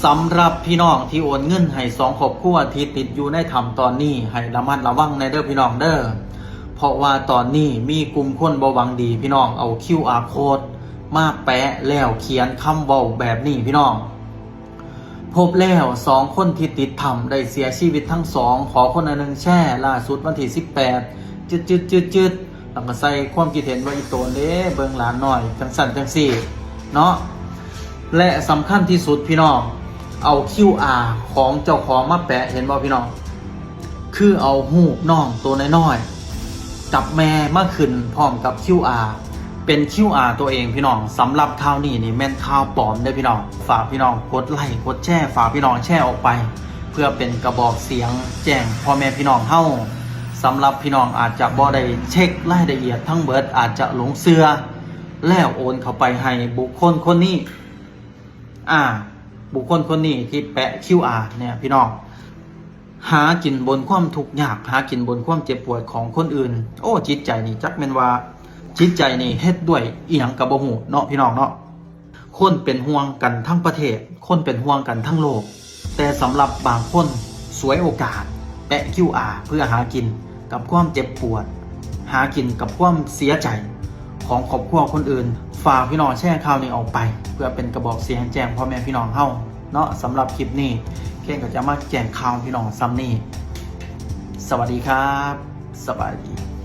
สำหรับพี่น้องที่โอนเงินให้สองครอบครัวที่ติดอยู่ในถ้ำตอนนี้ให้ระมัดระวังในเด้อพี่น้องเด้อเพราะว่าตอนนี้มีกลุ่มคนบ่หวังดีพี่น้องเอา QR code มาแปะแล้วเขียนคำเว้าแบบนี้พี่น้องพบแล้ว2คนที่ติดถ้ำได้เสียชีวิตทั้งสองขอคนละหนึ่งแช่ล่าสุดวันที่18จืดแล้วก็ใส่ความคิดเห็นว่าอีโตนเด้เบิ่งหลานหน่อยจังสั่นจังซี่เนาะและสำคัญที่สุดพี่น้องเอา QR ของเจ้าของมาแปะเห็นบ่พี่น้องคือเอาหูปน้องตัวน้อยๆจับแม่มาขึ้นพร้อมกับ QR เป็น QR ตัวเองพี่น้องสำหรับข่าวนี้นี่แม่นข่าวปลอมเด้อพี่น้องฝากพี่น้องกดไลค์กดแชร์ฝากพี่น้องแชร์ออกไปเพื่อเป็นกระบอกเสียงแจ้งพ่อแม่พี่น้องเฮาสำหรับพี่น้องอาจจะบ่ได้เช็ครายละเอียดทั้งเบิดอาจจะหลงเชื่อแล้วโอนเข้าไปให้บุคคลคนนี้บุคคลคนนี้ที่แปะ QR เนี่ยพี่น้องหากินบนความทุกข์ยากหากินบนความเจ็บปวดของคนอื่นโอ้จิตใจนี่จักแม่นว่าจิตใจนี่เฮ็ดด้วยอีหยังก็บ่ฮู้เนาะพี่น้องเนาะคนเป็นห่วงกันทั้งประเทศคนเป็นห่วงกันทั้งโลกแต่สำหรับบางคนสวยโอกาสแปะ QR เพื่อหากินกับความเจ็บปวดหากินกับความเสียใจของครอบครัวคนอื่นฝากพี่น้องแชร์ข่าวนี้ออกไปเพื่อเป็นกระบอกเสียงแจ้งพ่อแม่พี่น้องเฮาเนาะสำหรับคลิปนี้เก่งก็จะมาแจ้งข่าวพี่น้องซ้ำนี่สวัสดีครับสวัสดี